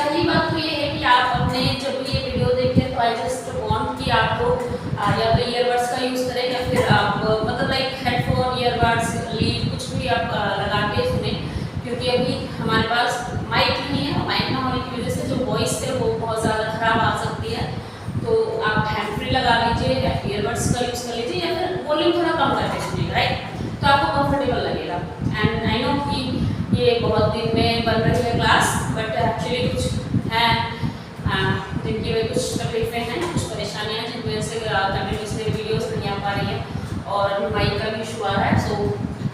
पहली बात तो ये है कि आप अपने जब ये वीडियो देखें तो आई जस्ट वांट कि आप या तो ईयरबड्स का यूज़ करें या फिर आप मतलब लाइक हेडफोन, ईयरबड्स, लीड कुछ भी आप लगा के सुने, क्योंकि अभी हमारे पास माइक नहीं है। माइक ना होने की वजह से जो वॉइस है वो बहुत ज़्यादा खराब आ सकती है। तो आप हैंड फ्री लगा लीजिए या ईयरबड्स का यूज़ कर लीजिए या फिर वॉल्यूम थोड़ा कम करके सुनिए, राइट? तो आपको कंफर्टेबल लगेगा। एंड आई नो कि ये बहुत दिन में बन रही है क्लास, बट एक्चुअली कुछ हैं जिनकी वजह कुछ तकलीफें हैं, कुछ परेशानियाँ जिनकी वजह से कंटिन्यूसली वीडियोस नहीं आ पा रही है और अभी माइक का भी इशू आ रहा है। सो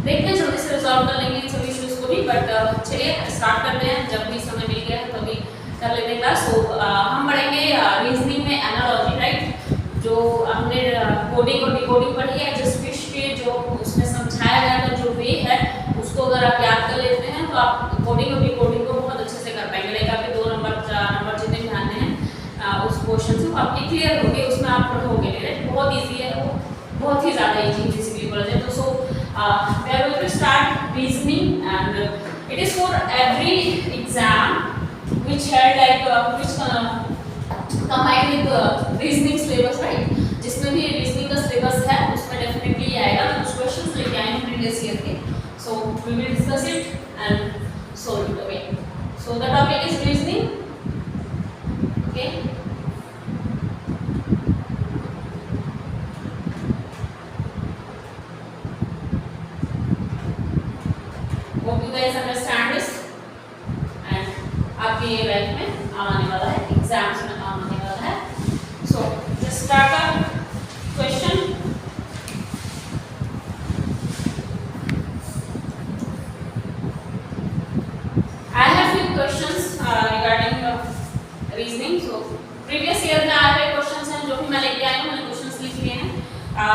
देखते हैं जल्दी से रिजॉल्व कर लेंगे इन सभी इशूज़ को भी। बट चलिए स्टार्ट करते हैं, जब भी समय मिल गया है तभी कर लेते हैं क्लास। सो हम पढ़ेंगे रीजनिंग में एनालॉजी, राइट? जो हमने कोडिंग और डिकोडिंग पढ़ी है, जिस फिश के जो उसमें समझाया गया था जो वे है, उसको अगर आप याद कर लेते हैं तो आप कोडिंग और डिकोडिंग को बहुत अच्छे से कर पाएंगे। लाइक आपके 2 नंबर 4 नंबर जितने भी आने हैं उस क्वेश्चन से आपके क्लियर होंगे, उसमें आप पढ़ोगे, राइट? बहुत ईजी है वो, बहुत ही ज़्यादा ईजी बेसिकली बोला जाए तो। So we are going to start reasoning and it is for every exam which had like which combined with reasoning syllabus, right? जिसमें भी reasoning का syllabus है उसमें definitely आएगा। कुछ questions लेके आए हैं previous year के, so we will discuss it and solve it. Okay, so the topic is reasoning. Okay, hope you guys understand this and आपके ये लाइफ में आने वाला है, एग्जाम्स में आने वाला है। So just start a question. I have few questions regarding reasoning. So previous year में आए हुए क्वेश्चंस हैं जो भी मैं लेके आई हूँ, मैंने क्वेश्चंस लिख लिए हैं।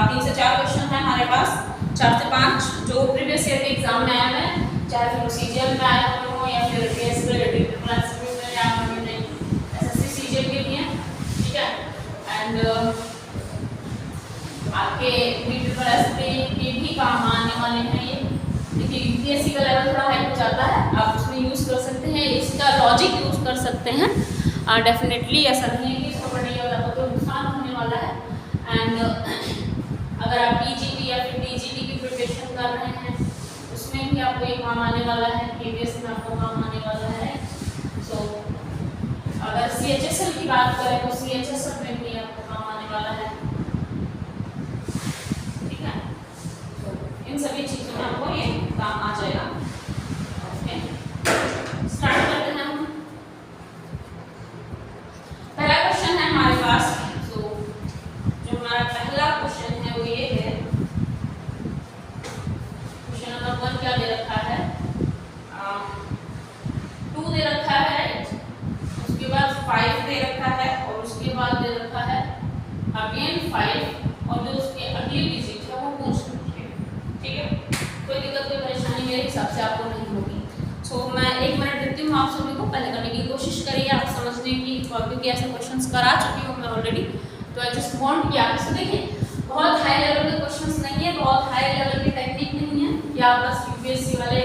3 से 4 क्वेश्चन हैं हमारे पास, 4 से 5 जो प्रीवियस ईयर के एग्जाम में आए हैं, चाहे फिर सीजीएल में आए हो या फिर आपके के भी काम आने वाले हैं ये। देखिए यूपीएससी का लेवल थोड़ा हाई हो जाता है, आप उसमें यूज़ कर सकते हैं, इसका लॉजिक यूज़ कर सकते हैं। डेफिनेटली ऐसा नहीं है कि इसको पढ़ने वाला तो नुकसान होने वाला है। एंड अगर आप पीजीटी या फिर टीजीटी की प्रिपरेशन कर रहे हैं उसमें भी आपको ये काम आने वाला है, केवीएस में आपको काम आने वाला है। सो अगर सीएचएसएल की बात करें तो सीएचएसएल में भी आपको काम आने वाला है, ठीक है? तो इन सभी चीज़ों में आपको ये काम आ जाएगा। ओके, स्टार्ट करते हैं हम। पहला क्वेश्चन है हमारे पास। सो जो हमारा पहला क्वेश्चन है वो ये है, क्वेश्चन नंबर 1 क्या दे रखा है? 2 दे रखा है, उसके बाद 5 दे रखा है और उसके बाद दे रखा है अगेन 5 और जो उसके अगली डिजिट है वो पूछ लीजिए, ठीक है? कोई दिक्कत कोई परेशानी मेरे हिसाब से आपको नहीं होगी। सो मैं 1 मिनट देती हूँ आप सभी को, पहले करने की कोशिश करिए आप समझने की, क्योंकि ऐसे क्वेश्चंस करा चुकी हूँ मैं ऑलरेडी। तो आई जस्ट वांट कि आप इसे देखिए, बहुत हाई लेवल के क्वेश्चंस नहीं है, बहुत हाई लेवल की टेक्निक नहीं है कि आप बस यूपीएससी वाले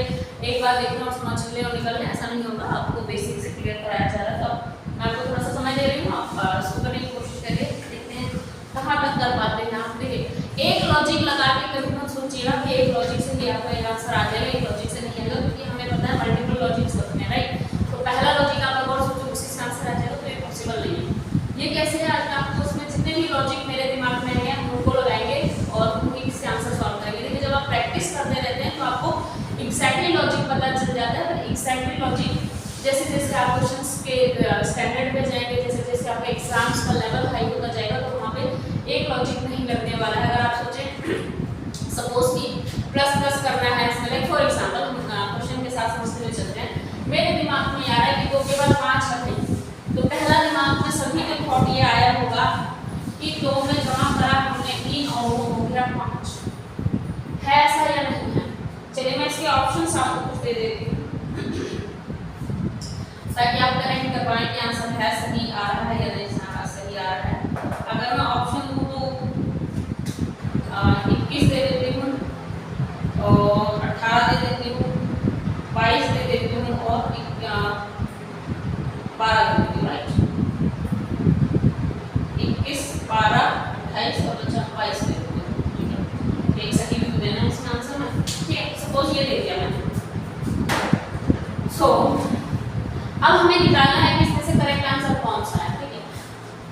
एक बार देखना और समझ लें और निकल लें, ऐसा नहीं होगा। आपको बेसिक से क्लियर कराया जा रहा है, तो मैं आपको थोड़ा सा समय दे रही हूँ, आप उसको करने की कोशिश करिए, देखते हैं कहाँ तक कर पाते हैं आप। देखिए एक लॉजिक लगा के कभी मत सोचिएगा कि एक लॉजिक से भी आपका एक आंसर आ जाएगा, एक लॉजिक से नहीं आएगा, क्योंकि हमें पता है मल्टीपल लॉजिक्स होते हैं, राइट? तो पहला लॉजिक आप अगर सोचो उसी से आंसर आ जाएगा तो ये पॉसिबल नहीं है। ये कैसे है? आज आपको उसमें जितने भी लॉजिक मेरे दिमाग में है उनको लगाएंगे और उनकी से आंसर सॉल्व करेंगे। देखिए जब आप प्रैक्टिस करते रहते हैं तो आपको एग्जैक्टली लॉजिक पता चल जाता है, पर एग्जैक्टली लॉजिक जैसे जैसे आप क्वेश्चंस के स्टैंडर्ड पे जाएंगे, जैसे जैसे आपका एग्जाम्स का लेवल हाई होता जाएगा, तो वहाँ पे एक लॉजिक नहीं लगने वाला है। अगर आप सोचें सपोज कि प्लस प्लस करना है इसमें, लाइक फॉर एग्जाम्पल क्वेश्चन के साथ समझते हुए चलते हैं, मेरे दिमाग में आ रहा है कि 2 के बाद 5 रखें, तो पहला दिमाग में सभी के थॉट ये आया होगा कि 2 में जमा करा हमने 3 और वो हो गया 5, है ऐसा या नहीं है? चलिए मैं इसके ऑप्शंस आपको कुछ दे देती हूँ ताकि आप करेक्ट कर पाएं कि आंसर है सही आ रहा है या नहीं सही आ रहा है। अगर मैं ऑप्शन दूँ तो 21 दे देती हूँ और 18 दे देती हूँ, 22 दे देती हूँ और 12 कर देती हूँ, राइट। 21, 12, 28 और 22 दे देती हूँ, ठीक है। एक सही भी तो देना है इसका आंसर में, ठीक है। सपोज ये दे दिया मैंने। सो अब हमें निकालना है कि इसमें से करेक्ट आंसर कौन सा है, ठीक है।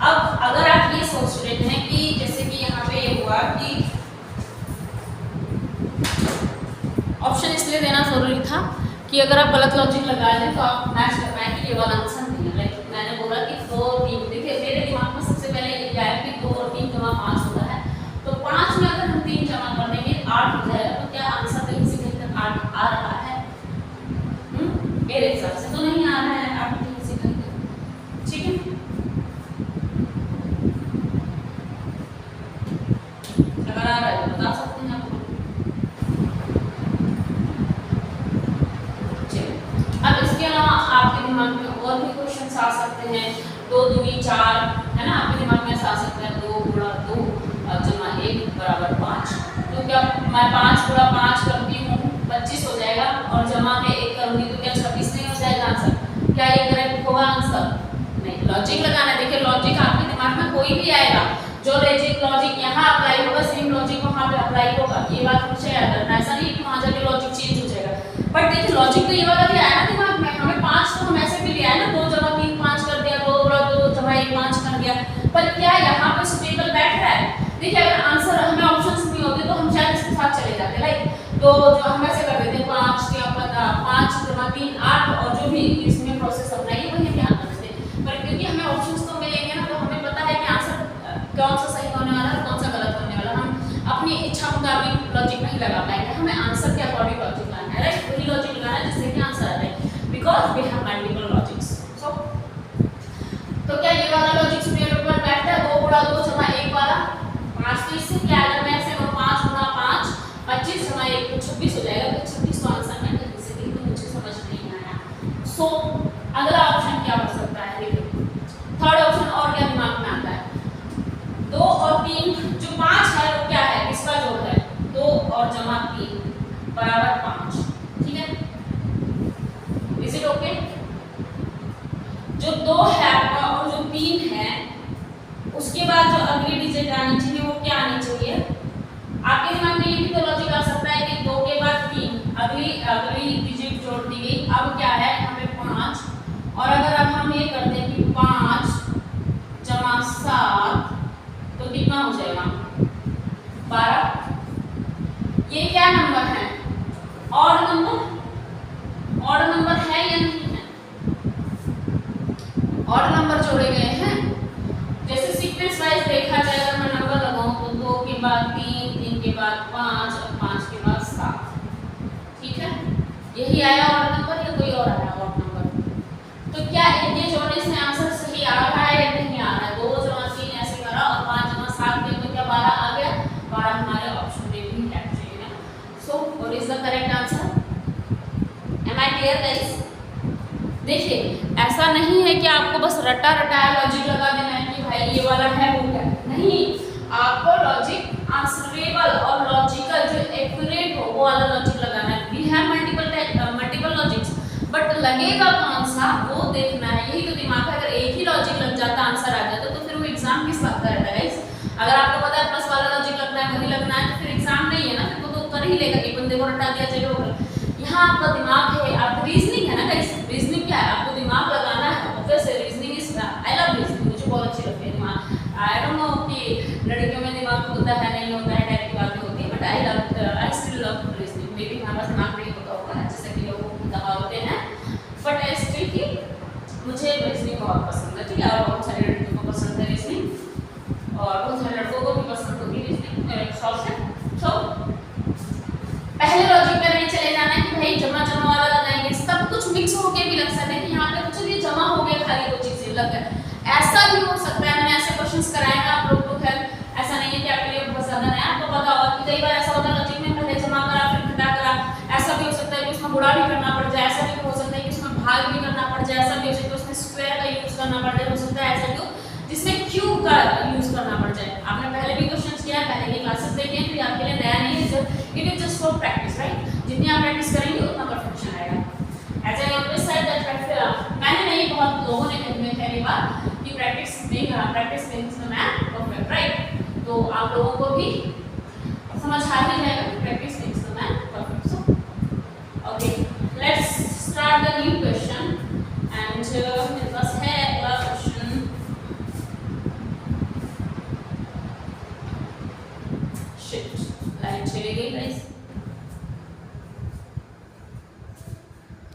अब अगर आप ये सोच रहे हैं कि जैसे कि यहाँ पे ये हुआ कि ऑप्शन इसलिए देना जरूरी था कि अगर आप गलत लॉजिक लगा लें तो आप मैच कर पाए कि ये वाला आंसर नहीं है। लाइक मैंने बोला कि 2 और 3, देखिए मेरे दिमाग में सबसे पहले ये आया कि 2 और 3 जमा 5 होता है, तो 5 में अगर हम 3 जमा कर देंगे 8 हो जाएगा। तो क्या आंसर कहीं से कहीं तक 8 आ रहा है? मेरे हिसाब से तो नहीं आ रहा है 8 कहीं से कहीं तक, ठीक है। अगर आ रहा है तो बता सकते हैं आपको। अब इसके अलावा आपके दिमाग में और भी क्वेश्चन आ सकते हैं। 2 दूनी 4 है ना, आपके दिमाग में ऐसा आ सकता है 2 गुणा 2 जमा 1 बराबर 5। तो क्या मैं 5 गुणा 5 करती हूँ 25 हो जाएगा, और जमा के 1 करूँगी तो क्या 26 नहीं हो जाएगा आंसर? क्या ये करेक्ट होगा आंसर? नहीं। लॉजिक लगाना, देखिए लॉजिक आपके दिमाग में कोई भी आएगा, जो लॉजिक यहाँ अप्लाई होगा सेम लॉजिक वहाँ पे अप्लाई होगा। ये बात मुझे याद रखना, ऐसा नहीं कि वहाँ जाके लॉजिक चेंज हो जाएगा। बट देखिए लॉजिक तो ये वाला भी आया ना दिमाग में, हमें 5 तो हम ऐसे भी लिया है ना, 2 जमा 3 5 कर दिया, 2 गुणा 2 जमा 1 5 कर दिया, पर क्या यहाँ पे सुटेबल बैठ रहा है? देखिए अगर आंसर हमें ऑप्शंस नहीं होते तो हम शायद इसके साथ चले जाते, राइट। तो जो हम ऐसे कर देते 5 या 5 जमा 3 8, और जो भी इसमें प्रोसेस अपनाइए वही ध्यान कर देते। पर क्योंकि हमें ऑप्शंस तो मिलेंगे ना, तो हमें पता है कि आंसर कौन सा सही होने वाला है, कौन सा गलत होने वाला। हम अपनी इच्छा मुताबिक लॉजिक नहीं लगा पाएंगे, हमें आंसर के अकॉर्डिंग लॉजिक लगाना है, राइट। वही लॉजिक लगाना है जिससे कि आंसर आए, because we have multiple logics. So तो क्या ये वाला लॉजिक सुटेबल बैठता है? 2 गुणा 2 जमा 1 वाला 5। तो इससे क्या अगर मैं ऐसे 5 गुणा 5 25 जमा 1 तो 26 हो जाएगा। तो 26 तो आंसर में कहीं से कहीं तो मुझे समझ नहीं आया। सो अगला ऑप्शन क्या हो सकता है? देखिए थर्ड ऑप्शन और क्या दिमाग में आता है? 2 और 3 जो 5 है वो क्या है? इसका जोड़ है 2 और जमा 3 बराबर 5, ठीक है। Is it okay? जो 2 है आपका और जो 3 है, उसके बाद जो अगली डिजिट आनी चाहिए वो क्या आनी चाहिए? आपके दिमाग में ये भी तो लॉजिक आ सकता है कि 2 के बाद 3 अगली डिजिट जोड़ दी गई। अब क्या है यहाँ पे 5, और अगर अब हम ये कर दें कि 5 जमा 7 तो कितना हो जाएगा? 12। ये क्या नंबर है? Odd number. ऑड नंबर है या नहीं है? ऑड नंबर जोड़े गए हैं। जैसे सीक्वेंस वाइज देखा जाए, अगर मैं नंबर लगाऊं तो 2 के बाद 3 3 के बाद 5 और 5 के बाद 7, ठीक है। यही आया ऑड नंबर या कोई और आया ऑड नंबर? तो क्या इनके जोड़ने से आंसर सही आ रहा है या नहीं आ रहा है? 2 जमा 3 ऐसे करा और 5 जमा 7 के तो क्या 12 आ गया? 12 हमारे ऑप्शन में भी एक्चुअली है। So what is the correct answer? Am I clear guys? देखिए ऐसा नहीं है कि आपको बस रटा रटाया लॉजिक लगा देना है कि भाई ये वाला है वो क्या नहीं। आपको लॉजिक आंसरेबल और लॉजिकल जो एक्यूरेट हो वो वाला लॉजिक लगाना है। We have multiple logics, but लगेगा कौन सा वो देखना है। यही तो दिमाग है। अगर एक ही लॉजिक लग जाता आंसर आ जाता तो फिर वो एग्जाम किस बात का रहता है गाइस? अगर आपको पता है प्लस वाला लॉजिक लगना है वही लगना है तो फिर एग्जाम नहीं है ना, फिर वो तो कर ही लेगा कि बंदे को रटा दिया चलो। यहाँ आपका दिमाग है, आपका रीजनिंग है ना गाइस। रीजनिंग क्या है? आपको दिमाग लगाना है। Obviously reasoning is I love reasoning, मुझे बहुत अच्छी लगती है दिमाग। आई डोंट नो कि लड़कियों में दिमाग होता है नहीं होता है टाइप की बातें होती है, but I still love reasoning. May be हमारा दिमाग नहीं होता होगा जैसे कि लोगों को दबा होते हैं, बट आई स्टिल की मुझे रीजनिंग बहुत पसंद है, ठीक है। और बहुत सारे लड़कियों को पसंद है रीजनिंग, और बहुत सारे लड़कों को भी पसंद होगी रीजनिंग मेरे हिसाब से। तो पहले लॉजिक में नहीं चले जाना कि भाई जमा जमा वाला लगाएंगे, सब कुछ मिक्स होके भी लग सकता है कि यहाँ पे कुछ भी जमा हो गया, खाली 2 चीजें लग गए। ऐसा भी हो सकता है, मैंने ऐसे क्वेश्चंस कराए हैं आप लोग को। खैर ऐसा नहीं है कि आपके लिए बहुत ज्यादा नया, आपको पता होगा कि कई बार ऐसा होता है लॉजिक में पहले जमा करा फिर घटा करा। ऐसा भी हो सकता है कि उसमें गुणा भी करना पड़ जाए, ऐसा भी हो सकता है कि उसमें भाग भी करना पड़ जाए, ऐसा भी हो सकता है उसमें स्क्वायर का यूज करना पड़ जाए, हो सकता है ऐसा भी जिसमें क्यूब का यूज करना पड़ जाए। आपने पहले भी क्वेश्चंस किया है, पहले की क्लासेस देखी हैं, तो आपके लिए नया नहीं है। It is just for practice, right. जितनी आप प्रैक्टिस करेंगे उतना परफेक्शन आएगा। As I always said that मैंने नहीं, बहुत लोगों ने make practice makes the man perfect, right? तो आप लोगों को भी समझ आ ही जाएगा कि practice makes the man perfect. So okay, let's start the new question. And मेरे पास है अगला क्वेश्चन. शिट, लाइट चली गई गाइस.